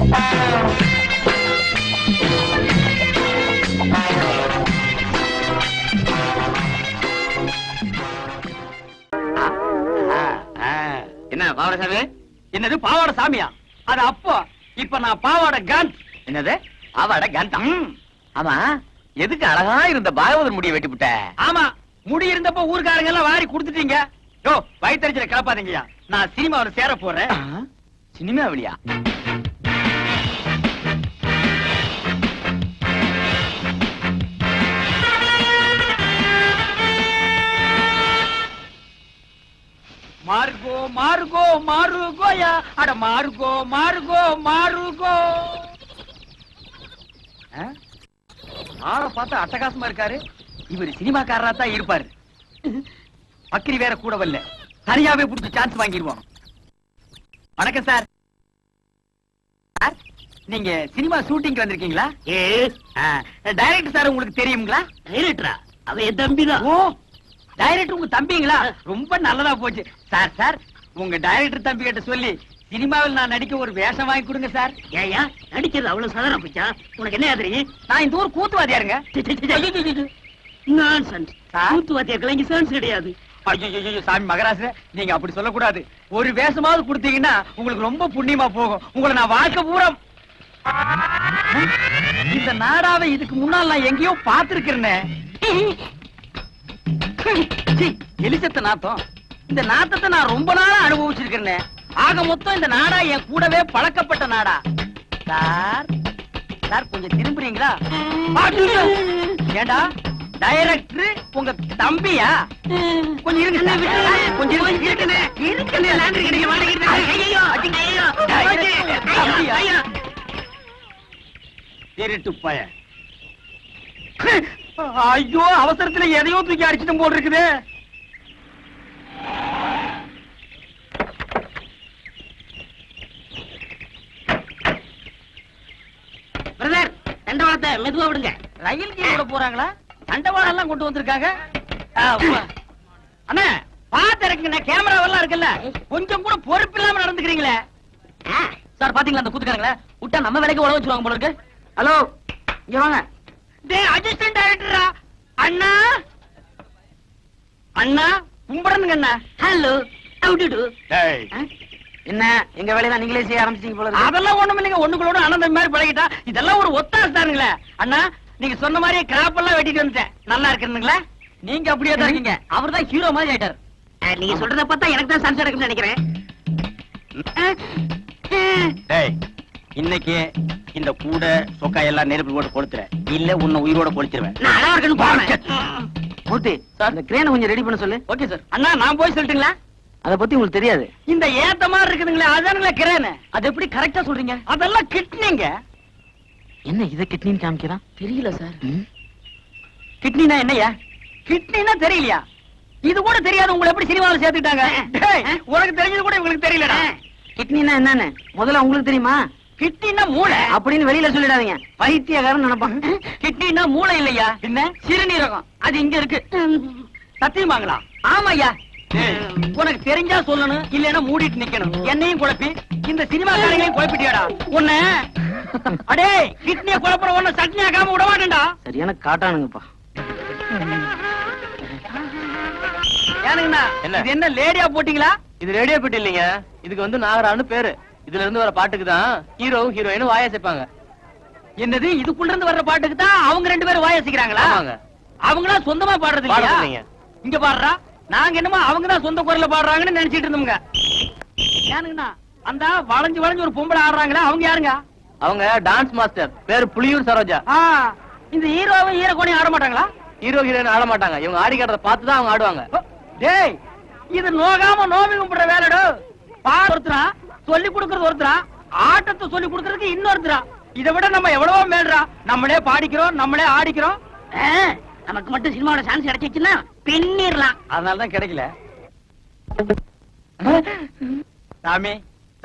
என்ன பாவாடை சாமி? என்னது பாவாடை சாமியா? அது அப்போ. இப்ப நான் பாவாடை காந்த். என்னது பாவாடை காந்தா? ஆமா, எதுக்கு அழகா இருந்த பாகவதர் முடிய வெட்டிவிட்ட? ஆமா, முடி இருந்தப்ப ஊர்காரங்க எல்லாம் வாரி கொடுத்துட்டீங்க. யோ, வயித்தறிச்சல கிளப்பாதீங்கயா. நான் சினிமாவில் சேர போறேன். சினிமாவிலியா? மார்கோ மார்கோ மாருகோயா, அட மார்கோ மார்கோ மாருகோ. ஆளை பார்த்தா அட்டகாசமா இருக்காரு. இவர் சினிமாக்காரரா தான் இருப்பாரு. பக்கிரி வேற கூட வரல, தனியாவே புடிச்சு சான்ஸ் வாங்கிடுவோம். வணக்கம் சார். நீங்க சினிமா ஷூட்டிங் வந்திருக்கீங்களா? டைரக்டர் சார் உங்களுக்கு தெரியுங்களா? டைரக்டரா? அவன் என் தம்பி தான். ஓ, டைரக்டர் உங்க தம்பிங்களா? ரொம்ப நல்லதா போச்சு சார். சார், உங்க டைரக்டர் தம்பி கிட்ட சொல்லி சினிமாவில் நான் நடிக்க ஒரு வேஷம் வாங்கி கொடுங்க சார். ஏயா நடிக்கிறது அவ்வளவு சாதாரண போச்சா? உனக்கு என்ன தெரியும்? நான் இந்த ஊர் கூத்துவாதியாருங்க. கூத்துவாத்தியாருக்கெல்லாம் இங்க சான்ஸ் கிடையாது. ஐயோ சாமி மகராச, நீங்க அப்படி சொல்லக்கூடாது. ஒரு வேஷமாவது கொடுத்தீங்கன்னா உங்களுக்கு ரொம்ப புண்ணியமா போகும். உங்களை நான் வாழ்க்கை பூரா இந்த நாடாவை இதுக்கு முன்னால் நான் எங்கேயோ பார்த்திருக்கிறேன். எலிசத்த நாத்தம். இந்த நாத்தத்தை நான் ரொம்ப நாளா அனுபவிச்சிருக்கிறேன். ஆக மொத்தம் இந்த நாடா என் கூடவே பழக்கப்பட்ட நாடா. சார் சார், கொஞ்சம் திரும்புறீங்களா? ஏண்டா டைரக்டர் உங்க தம்பியா? கொஞ்சம் இருங்க சார், கொஞ்சம் திருட்டு பையன். ஐயோ, அவசரத்துல எதையோ தூக்கி அடிச்சிட்டு போல் இருக்குது. பிரதர், தண்டவாளத்தை மெதுவா விடுங்க. ரயில் கீழ விட போறாங்களா? தண்டவாளம் எல்லாம் கொண்டு வந்திருக்காங்க. அண்ணா பாத்து இருக்குங்க, கேமராவெல்லாம் இருக்குல்ல, கொஞ்சம் கூட பொறுப்பு இல்லாம நடந்துக்கிறீங்களே. சார் பாத்தீங்களா அந்த கூத்துக்காரங்கள? விட்டா நம்ம வேலைக்கு உழவு வச்சிருவாங்க போல இருக்கு. ஹலோ, இங்க வாங்க. அசிஸ்டன்ட் டைரக்டரா? அண்ணா அண்ணா கும்பிடுங்க அண்ணா. Hello, how do do? என்ன எங்க வேலையை நீங்களே செய்ய ஆரம்பிச்சீங்க போல? அதெல்லாம் ஒண்ணும் இல்லைங்க, ஒண்ணுங்களோட அனந்தம் மாதிரி பழகிட்டா. இதெல்லாம் ஒரு ஒத்தாசை தானுங்களே. அண்ணா, நீங்க சொன்ன மாதிரியே கிராப் எல்லாம் வெட்டிட்டு வந்துட்டேன். நல்லா இருக்குங்களா? நீங்க அப்படியே தான் இருக்கீங்க. அவர் தான் ஹீரோ மாதிரி ஆயிட்டார். நீங்க சொல்றத பார்த்தா எனக்கு தான் சான்ஸ் எடுக்குன்னு நினைக்கிறேன். இன்னைக்கு இந்த கூட சொக்கா எல்லாம் நெருப்பு போட்டு கொளுத்துறேன், இல்ல உன்னை உயிரோட கொளுத்திடுவேன். மூர்த்தி, இந்த கிரேனை கொஞ்சம் ரெடி பண்ண சொல்லு. Okay sir. அண்ணா, நான் போய் சொல்லட்டுங்களா? அத பத்தி உங்களுக்கு தெரியாது. இந்த ஏத்த மாதிரி இருக்குதுங்களே, அதானுங்களா கிரேன். அது எப்படி கரெக்டா சொல்றீங்க? அதெல்லாம் கிட்னிங்க. என்ன இத கிட்னின்னு காமிக்கிறான்? தெரியல சார். கிட்னினா என்னையா? கிட்னினா தெரியலையா? இது கூட தெரியாது. உங்களை எப்படி சினிமாவில் சேர்த்துட்டாங்க? உனக்கு தெரிஞ்சது கூட இவங்களுக்கு தெரியலடா. கிட்னினா என்னன்னு முதல்ல உங்களுக்கு தெரியுமா? கிட்னினா மூளை அப்படின்னு வெளியில சொல்லிடாதீங்க, பைத்தியக்காரன் நினைப்பான். கிட்னினா மூளை இல்லையா, என்ன சிறுநீரகம். அது இங்க இருக்கு. சத்தியமாங்களா? ஆமாய்யா. உனக்கு தெரிஞ்சா சொல்லணும், இல்லன்னா மூடிட்டு நிக்கணும். என்னையும் குழப்பி இந்த சினிமாக்காரங்களையும் குழப்பிட்டியாடா உன்ன. அடே, கிட்னிய குழப்பற ஒண்ணு சட்னி ஆகாம விட மாட்டேன்டா. சரியான காட்டானுங்கப்பா. ஏனுங்கண்ணா, இது என்ன லேடியா போட்டீங்களா? இது ரேடியோ பெட்டி இல்லைங்க, இதுக்கு வந்து நாகரான்னு பேரு. இதுல இருந்து வர பாட்டுக்கு தான் ஹீரோவும் ஹீரோயினும் வாயா சேர்ப்பாங்க. என்னது, இதுக்குள்ள இருந்து வர்ற பாட்டுக்கு தான் அவங்க ரெண்டு பேரும் வாசிக்கிறாங்களா? அவங்களா சொந்தமா பாடுறது இல்லையா? இங்க பாடுறா, நாங்க என்னமோ அவங்க தான் சொந்த குரல்ல பாடுறாங்கன்னு நினைச்சிட்டு இருந்தோம்ங்க. ஏனுங்கண்ணா, அந்த வளைஞ்சு வளைஞ்சு ஒரு பொம்பளை ஆடுறாங்களா, அவங்க யாருங்க? அவங்க டான்ஸ் மாஸ்டர், பேரு புலியூர் சரோஜா. இந்த ஹீரோவும் ஹீரோகோனையும் ஆட மாட்டாங்களா? ஹீரோ ஹீரோயின் ஆட மாட்டாங்க, இவங்க ஆடி காட்டுறத பார்த்து தான் அவங்க ஆடுவாங்க. டேய், இது நோகாம நோவி கும்பிடுற வேலைடோ. பாடு ஒருத்தரா, சொல்லி கொடுக்கறது ஒருத்தரா, ஆட்டத்தை சொல்லி கொடுக்கறதுக்கு இன்னொருத்தரா. இதை விட நம்ம எவ்வளவோ மேல்றா. நம்மளே பாடிக்கிறோம், நம்மளே ஆடிக்கிறோம். நமக்கு மட்டும் சினிமாவோட சான்ஸ் கிடைச்சிச்சுன்னா பின்னிரலாம். அதனாலதான் கிடைக்கல. சாமி,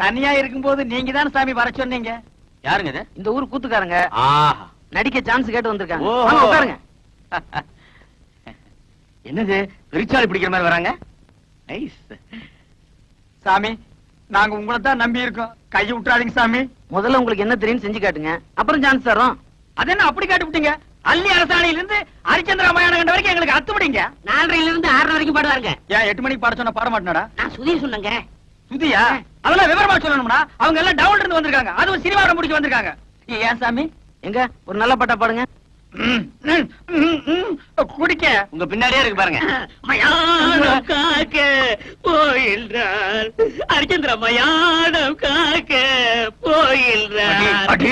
தனியா இருக்கும்போது நீங்க தான் சாமி வர சொன்னீங்க. யாருங்க இது? இந்த ஊர் கூத்துக்காரங்க நடிக்க சான்ஸ் கேட்டு வந்திருக்காங்க. உட்காருங்க. என்னது, பெருச்சாளி பிடிக்கிற மாதிரி வராங்க? சாமி, நாங்க உங்களை தான் நம்பி இருக்கோம். கையை விட்டுறாதீங்க சாமி. முதல்ல உங்களுக்கு என்ன தெரியும் செஞ்சு காட்டுங்க, அப்புறம் சான்ஸ் தரோம். அது என்ன அப்படி காட்டி விட்டீங்க? அள்ளி அரசாணையில இருந்து ஹரிச்சந்திர ராமாயணம் கண்ட வரைக்கும் எங்களுக்கு அத்துப்படிங்க. 4:30 இருந்து 6:30 வரைக்கும் பாடுவாருங்க. ஏன் 8 மணிக்கு பாட சொன்னா பாட மாட்டேனாடா? நான் சுதீர் சொன்னேங்க. சுதியா? அதெல்லாம் விவரமா சொல்லணும்னா அவங்க எல்லாம் டவுன்ல இருந்து வந்திருக்காங்க. அதுவும் சினிமாவை முடிச்சு வந்திருக்காங்க. ஏன் சாமி? எங்க ஒரு நல்ல பாட்டா பாடுங்க. குடிக்க உங்க பின்னாடியே இருக்கு பாருங்க. மயானம் காக்க போயில்றார் ஹரிச்சந்திர மயானம் காக்க போயில்றார்.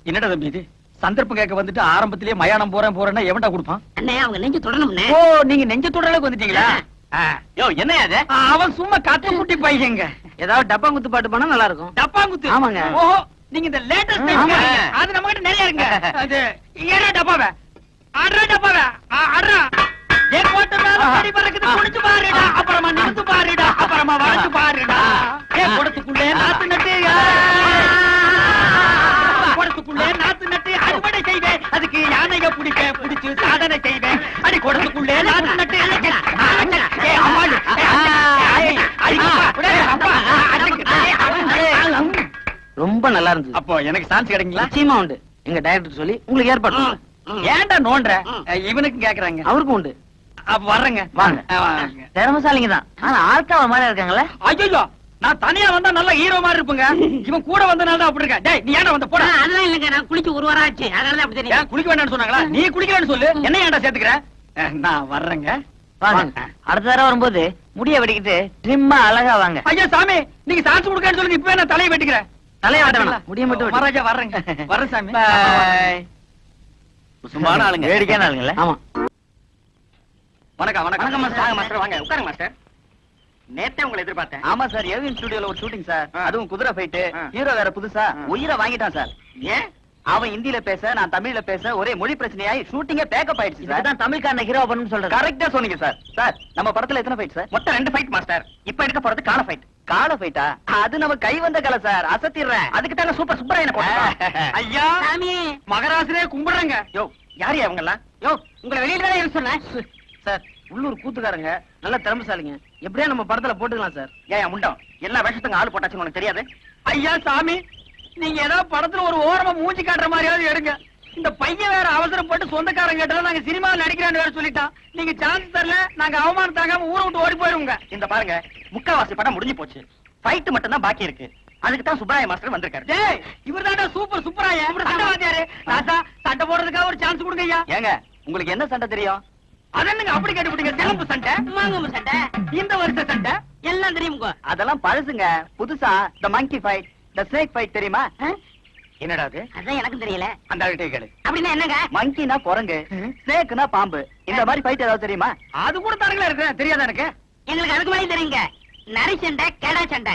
என்னடா தம்பி இது? சந்தர்ப்பம் கேட்க வந்துட்டு ஆரம்பத்திலேயே மயானம் போறேன்னா எவன்டா கொடுப்பான்? அண்ணே அவங்க நெஞ்சு தொடணும்னே. ஓ, நீங்க நெஞ்ச தொடறதுக்கு வந்துட்டீங்களா? யோ என்ன அது? அவன் சும்மா கத்து குட்டி பையங்க. ஏதாவது டப்பா குத்து பாட்டு பாடினா நல்லா இருக்கும். டப்பாங்குத்து? ஆமாங்க. ஓஹோ, நீங்க இந்த லேட்டஸ்ட் ஆமா. அது நம்ம கிட்ட நிறைய இருங்க. அது ஏடா டப்பாவே? ஆடுறா டப்பாவே. ஆடுறா. ஏ கோட்டை மேல படி பறக்குது, குடிச்சு பாருடா. அப்புறமா நிமிந்து பாருடா. அப்புறமா வளைச்சு பாருடா. ஏ குடத்துக்குள்ளே நாத்து நட்டு குடத்துக்குள்ளே நாத்து நட்டு அறுவடை செய்வேன். அதுக்கு யானைய பிடிச்சு சாதனை செய்வேன். அடி குடத்துக்குள்ளே நாத்து நட்டு ஏ அம்மாளு. ரொம்ப நல்லா இருந்துச்சு. அப்போ எனக்கு சான்ஸ் கிடைக்குங்களா? நிச்சயமா உண்டு. எங்க டைரக்டர் சொல்லி உங்களுக்கு ஏற்பாடு பண்ணுறேன். ஏன்டா நோன்ற? இவனுக்கு கேக்குறாங்க. அவருக்கும் உண்டு. அப்ப வர்றேங்க. வாங்க. வாங்க. திறமசாலிங்க தான், ஆனா ஆர்காவ மாதிரி இருக்காங்களே. ஐயோ, நான் தனியா வந்தா நல்ல ஹீரோ மாதிரி இருப்பேங்க. இவன் கூட வந்தனால தான் அப்படி இருக்க. டேய், நீ ஏன்டா வந்த? போடா. அதெல்லாம் இல்லங்க, நான் குளிச்சு 1 வாரம் ஆச்சு, அதனால அப்படி தெரியும். ஏன் குளிக்க வேண்டாம்னு சொன்னாங்களா? நீ குளிக்கலன்னு சொல்லு. என்ன ஏன்டா சேர்த்துக்கிற? நான் வர்றேங்க. வாங்க. அடுத்த தடவை வரும்போது முடிய வெட்டிக்கிட்டு ட்ரிம்மா அழகா வாங்க. ஐயா சாமி, நீங்க சான்ஸ் கொடுக்கன்னு சொல்லுங்க. இப்பவே நான் தலையை வெட்டிக்கிறேன். தலையை வெட்ட வேணாம், முடிய மட்டும் வெட்டு. மகாராஜா வர்றேங்க. வர்றேன் சாமி. Bye. சும்மான ஆளுங்க. வேடிக்கையான ஆளுங்களே. ஆமா. வணக்கம். வணக்கம் மாஸ்டர். வாங்க மாஸ்டர், வாங்க உட்காருங்க மாஸ்டர். நேத்தே உங்களை எதிர்பார்த்தேன். ஆமா சார், ஏவிஎம் ஸ்டுடியோல ஒரு ஷூட்டிங் சார். ஆ. அதுவும் குதிரை ஃபைட். ஆ. ஹீரோ வேற புதுசா உயிரை வாங்கிட்டான் சார். ஏன்? அவன் ஹிந்தில பேச, நான் தமிழ்ல பேச ஒரே மொழி பிரச்சனையாயி ஷூட்டிங்கே பேக்கப் ஆயிடுச்சு. இதுதான் தமிழ்காரன ஹீரோ பண்ணனும் சொல்றேன். கரெக்ட்டா சொன்னீங்க சார். சார், நம்ம படத்துல எத்தனை ஃபைட் சார்? மொத்தம் 2 ஃபைட் மாஸ்டர். இப்ப எடுக்க போறது கால ஃபைட். கால ஃபைட்டா? அது நம்ம கை வந்த கலை சார், அசத்திடுறேன். அதுக்கு தாங்க சூப்பர் சுப்பராயனை போட்டோம். ஐயா சாமி, மகராசரே கும்பிடுறேங்க. யோ, யாரு அவங்க எல்லாம்? யோ உங்களை வெளியில தானே இருக்க சொன்னேன். சார், உள்ளூர் கூத்துக்காரங்க நல்ல திறமைசாலிங்க. எப்படியா நம்ம படத்துல போட்டுக்கலாம் சார். ஏன் முண்டம் எல்லா வேஷத்துக்கும் ஆள் போட்டாச்சுன்னு உனக்கு தெரியாது? ஐயா சாமி, நீங்க ஏதாவது படத்துல ஒரு ஓரமா மூஞ்சி காட்டுற மாதிரியாவது எடுங்க. இந்த பையன் வேற அவசரப்பட்டு சொந்தக்காரங்க கேட்டாலும் நாங்க சினிமாவில் நடிக்கிறான்னு வேற சொல்லிட்டான். நீங்க சான்ஸ் தரல, நாங்க அவமானம் தாங்காம ஊரை விட்டு ஓடி போயிருவோங்க. இந்த பாருங்க, முக்காவாசி படம் முடிஞ்சு போச்சு. ஃபைட் மட்டும் தான் பாக்கி இருக்கு. அதுக்கு தான் சுப்பராய மாஸ்டர் வந்திருக்காரு. டேய், இவர்தான்டா சூப்பர் சூப்பராயா சண்டைவாதியாரு. ராசா, சண்டை போடுறதுக்காக ஒரு சான்ஸ் கொடுங்க ஐயா. ஏங்க, உங்களுக்கு என்ன சண்டை தெரியும்? அதென்னுங்க அப்படி கேட்டுவிட்டீங்க? சிலம்பு சண்டை, மாங்கம்பு சண்டை இந்த வருஷ சண்டை எல்லாம் தெரியுமுங்க. அதெல்லாம் பழசுங்க. புதுசா த மங்கி ஃபைட், த ஸ்னேக் ஃபைட் தெரியுமா? என்னடா அது? அதான் எனக்கும் தெரியல. அந்த ஆள்கிட்ட கேளு. அப்படின்னா என்னங்க? மங்கினா குரங்கு, ஸ்னேக்னா பாம்பு. இந்த மாதிரி ஃபைட் ஏதாவது தெரியுமா? அது கூட தரங்களா இருக்கு. தெரியாதா எனக்கு? எங்களுக்கு அதுக்கு மேலே தெரியுங்க. நரி சண்டை, கெடா சண்டை.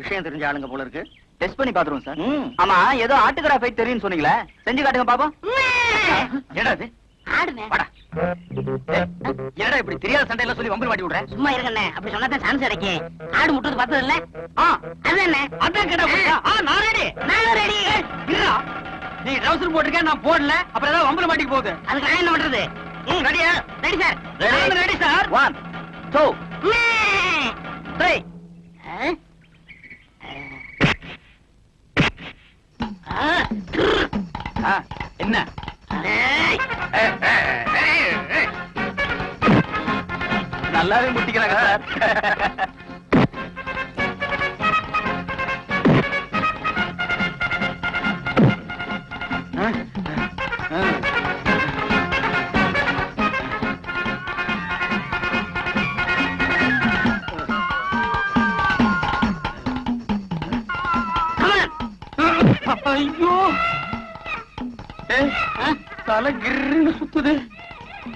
விஷயம் தெரிஞ்ச ஆளுங்க போல இருக்கு. டெஸ்ட் பண்ணி பாத்துருவோம் சார். ம். ஆமா, ஏதோ ஆட்டுக்கடா ஃபைட் தெரியும்னு சொன்னீங்களே, செஞ்சு காட்டுங்க பாப்போம். என்னடா அது? ஆடுனேன். வாடா. என்னடா இப்படி தெரியாத சண்டையெல்லாம் சொல்லி வம்பு மாட்டி விடுறேன்? சும்மா இருங்கண்ணே, அப்படி சொன்னாதான் சான்ஸ் கிடைக்கும். ஆடு முட்டுறது பார்த்தது இல்ல? ஆ, அதுதானே. அதான் கேட்டா புரியுதா? நான் ரெடி. நானும் ரெடி. இல்ல, நீ ட்ரவுசர் போட்டிருக்க, நான் போடல. அப்புறம் ஏதாவது வம்புல மாட்டிக்க போகுது. அதுக்கு நான் என்ன பண்றது? ரெடியா? Ready sir. நான் ரெடி சார். 1 2 3. என்ன? நல்லாவே முட்டிக்கிறாங்க சார். ஐயோ, தலை கிர்ன்னு சுத்துது.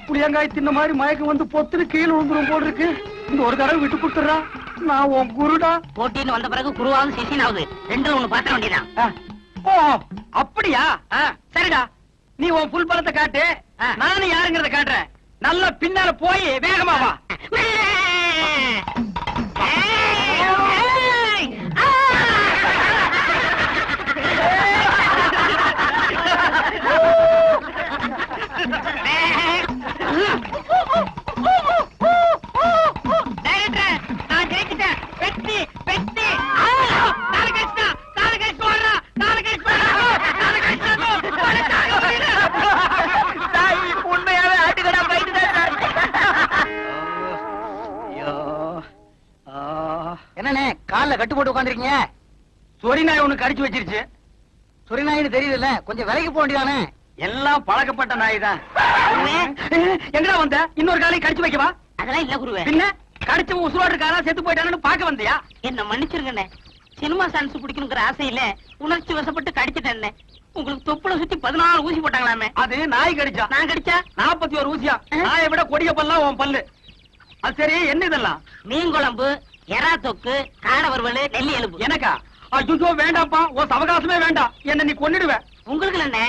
புளியங்காய் தின்ன மாதிரி மயக்கம் வந்து பொத்துன்னு கீழே விழுந்துரும் போல் இருக்கு. இந்த ஒரு தடவை விட்டு கொடுத்துறா. நான் உன் குருடா. போட்டின்னு வந்த பிறகு குருவாவது சிசினாவது ரெண்டு ஒண்ணு பாத்திர வேண்டியதான். ஓ, அப்படியா? சரிடா, நீ உன் புல் பலத்தை காட்டு, நானும் யாருங்கிறத காட்டுறேன். நல்லா பின்னால போய் வேகமா வா. டைரக்டர், நான் ஜெயிச்சிட்டேன். வெற்றி வெற்றி. கட்டு போட்டு உட்காந்துருக்கீங்க? சொரி நாய் ஒண்ணு கடிச்சு வச்சிருச்சு. சொரி நாயின்னு தெரியுதுல்ல, கொஞ்சம் விலைக்கு போக வேண்டியதானே? எல்லாம் பழக்கப்பட்ட நாய் தான். எங்கடா வந்த? இன்னொரு காலையும் கடிச்சு வைக்கவா? அதெல்லாம் இல்ல குருவே. பின்ன கடிச்சவன் உசுரோடு இருக்காரா செத்து போயிட்டானு பாக்க வந்தியா? என்ன மன்னிச்சிருங்கண்ணே, சினிமா சான்ஸ் பிடிக்கணுங்கிற ஆசையில உணர்ச்சி வசப்பட்டு கடிச்சிட்டேன். உங்களுக்கு தொப்புல சுத்தி 14 ஊசி போட்டாங்களாமே. அது நாய் கடிச்சா. நான் கடிச்சா 41 ஊசியா? நாயை விட கொடிய பல்லாம் உன் பல்லு. அது சரி, என்ன இதெல்லாம்? மீன் குழம்பு, எறா தொக்கு, காடை வறுவல், நெல்லி எலும்பு. எனக்கா? ஐயோ வேண்டாம்ப்பா, உன் அவகாசமே வேண்டாம். என்ன நீ கொன்னுடுவ. உங்களுக்கு என்ன,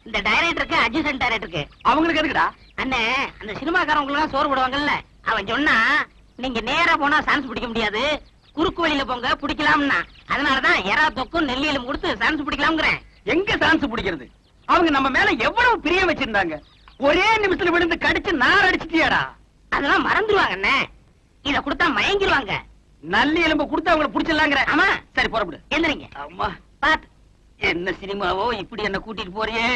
இந்த டைரக்டருக்கு அட்ஜஸ்டன்ட் டைரக்டருக்கு அவங்களுக்கு எதுக்குடா? அண்ணே, அந்த சினிமாக்காரங்களுக்கு சோறு போடுவாங்கல்ல, அவன் சொன்னா நீங்க நேரா போனா சான்ஸ் பிடிக்க முடியாது, குறுக்கு வழியில போங்க பிடிக்கலாம்னா. அதனாலதான் எறா தொக்கும் நெல்லி எலும்பு கொடுத்து சான்ஸ் பிடிக்கலாம்ங்கிறேன். எங்க சான்ஸ் பிடிக்கிறது? அவங்க நம்ம மேல எவ்வளவு பிரியம் வச்சிருந்தாங்க. ஒரே நிமிஷத்துல விழுந்து கடிச்சு நார் அடிச்சிட்டியாடா. அதெல்லாம் மறந்துடுவாங்க அண்ணே, இத கொடுத்தா மயங்கிடுவாங்க. நல்லி எலும்பு கொடுத்து அவங்களை பிடிச்சிடலாங்கிற. ஆமா. சரி புறப்படு. எந்திரிங்க. அம்மா, பாத்து. என்ன சினிமாவோ இப்படி என்ன கூட்டிட்டு போறியே.